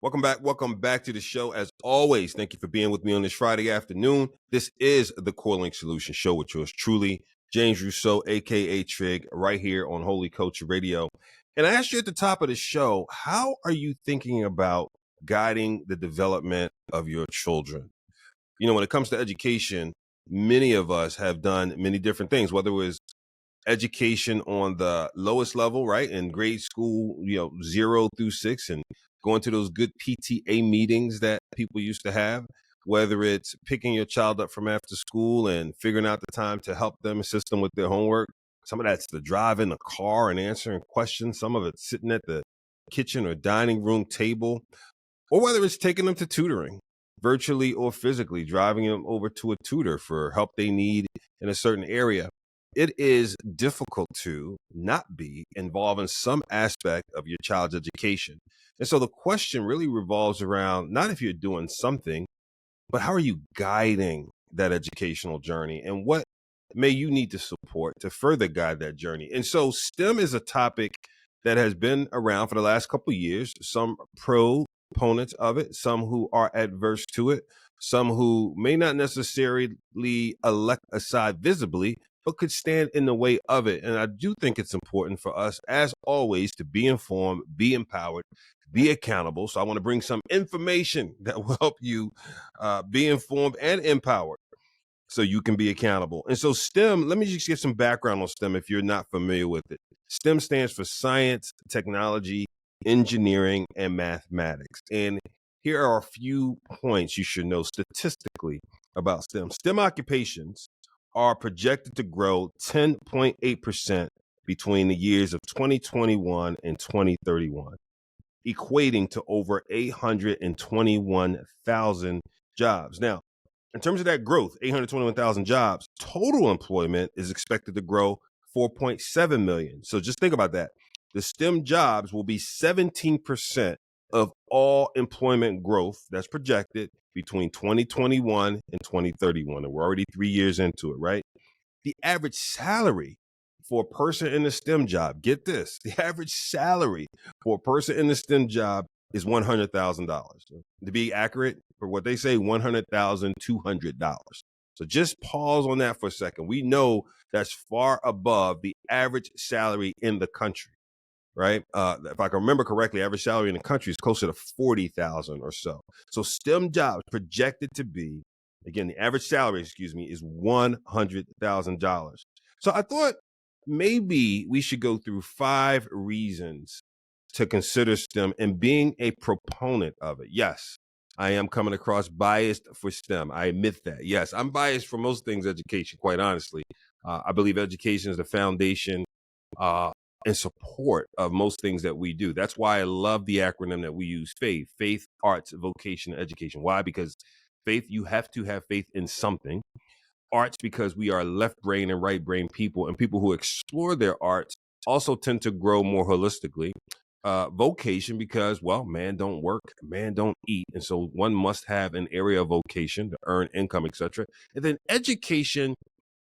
Welcome back. Welcome back to the show. As always, thank you for being with me on this Friday afternoon. This is the Core Link Solution Show with yours truly, James Rousseau, aka Trig, right here on Holy Culture Radio. And I asked you at the top of the show, how are you thinking about guiding the development of your children? You know, when it comes to education, many of us have done many different things, whether it was education on the lowest level, right? In grade school, 0 through 6, and going to those good PTA meetings that people used to have, whether it's picking your child up from after school and figuring out the time to help them, assist them with their homework. Some of that's the drive in the car and answering questions. Some of it's sitting at the kitchen or dining room table, or whether it's taking them to tutoring, virtually or physically, driving them over to a tutor for help they need in a certain area. It is difficult to not be involved in some aspect of your child's education. And so the question really revolves around not if you're doing something, but how are you guiding that educational journey, and what may you need to support to further guide that journey. And so STEM is a topic that has been around for the last couple of years. Some proponents of it, some who are adverse to it, some who may not necessarily elect a side visibly, but could stand in the way of it. And I do think it's important for us, as always, to be informed, be empowered, be accountable. So I want to bring some information that will help you be informed and empowered so you can be accountable. And so STEM, let me just give some background on STEM if you're not familiar with it. STEM stands for science, technology, engineering, and mathematics. And here are a few points you should know statistically about STEM. STEM occupations are projected to grow 10.8% between the years of 2021 and 2031, equating to over 821,000 jobs. Now, in terms of that growth, 821,000 jobs, total employment is expected to grow 4.7 million. So just think about that. The STEM jobs will be 17% of all employment growth that's projected between 2021 and 2031. And we're already 3 years into it, right? The average salary for a person in a STEM job, get this, the average salary for a person in the STEM job is $100,000. To be accurate, for what they say, $100,200. So just pause on that for a second. We know that's far above the average salary in the country, right? If I can remember correctly, average salary in the country is closer to 40,000 or so. So STEM jobs projected to be, again, the average salary, is $100,000. So I thought maybe we should go through 5 reasons to consider STEM and being a proponent of it. Yes, I am coming across biased for STEM. I admit that. Yes, I'm biased for most things education, quite honestly. I believe education is the foundation and support of most things that we do. That's why I love the acronym that we use, faith, arts, vocation, education. Why? Because faith, you have to have faith in something. Arts, because we are left brain and right brain people, and people who explore their arts also tend to grow more holistically. Vocation, because, well, man don't work, man don't eat. And so one must have an area of vocation to earn income, etc. And then education,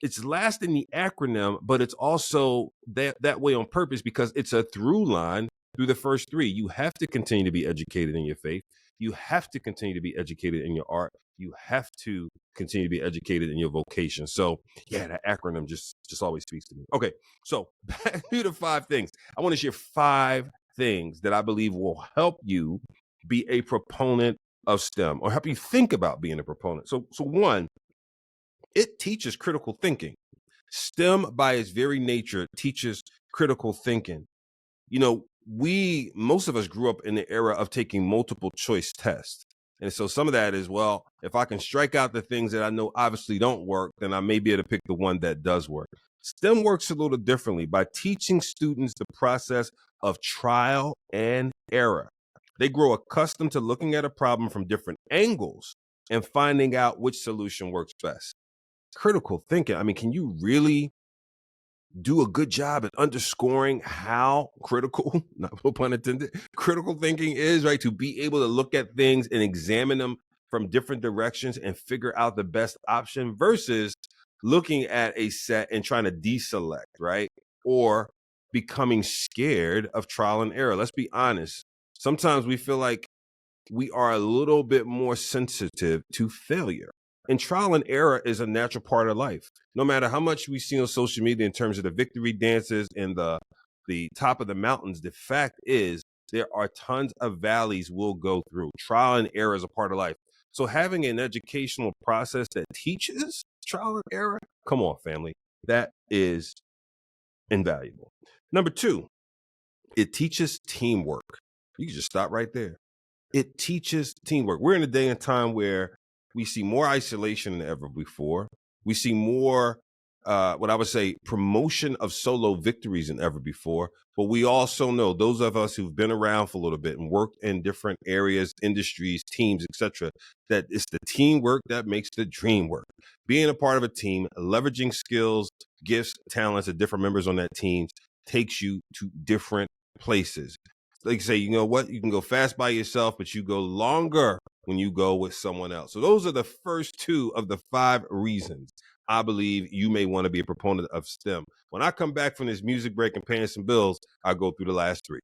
it's last in the acronym, but it's also that way on purpose because it's a through line through the first 3. You have to continue to be educated in your faith. You have to continue to be educated in your art. You have to continue to be educated in your vocation. So yeah, that acronym just always speaks to me. Okay, so back to the 5 things. I want to share 5 things that I believe will help you be a proponent of STEM, or help you think about being a proponent. So 1, it teaches critical thinking. STEM, by its very nature, teaches critical thinking. You know, most of us grew up in the era of taking multiple choice tests. And so some of that is, well, if I can strike out the things that I know obviously don't work, then I may be able to pick the one that does work. STEM works a little differently by teaching students the process of trial and error. They grow accustomed to looking at a problem from different angles and finding out which solution works best. Critical thinking. I mean, can you really do a good job at underscoring how critical, no pun intended, critical thinking is, right? To be able to look at things and examine them from different directions and figure out the best option versus looking at a set and trying to deselect, right? Or becoming scared of trial and error. Let's be honest. Sometimes we feel like we are a little bit more sensitive to failure. And trial and error is a natural part of life. No matter how much we see on social media in terms of the victory dances and the top of the mountains, the fact is there are tons of valleys we'll go through. Trial and error is a part of life. So having an educational process that teaches trial and error, come on, family, that is invaluable. Number two, it teaches teamwork. You can just stop right there. It teaches teamwork. We're in a day and time where we see more isolation than ever before. We see more, what I would say, promotion of solo victories than ever before. But we also know, those of us who've been around for a little bit and worked in different areas, industries, teams, etc., that it's the teamwork that makes the dream work. Being a part of a team, leveraging skills, gifts, talents of different members on that team takes you to different places. Like say, you know what, you can go fast by yourself, but you go longer when you go with someone else. So those are the first two of the 5 reasons I believe you may want to be a proponent of STEM. When I come back from this music break and paying some bills, I'll go through the last 3.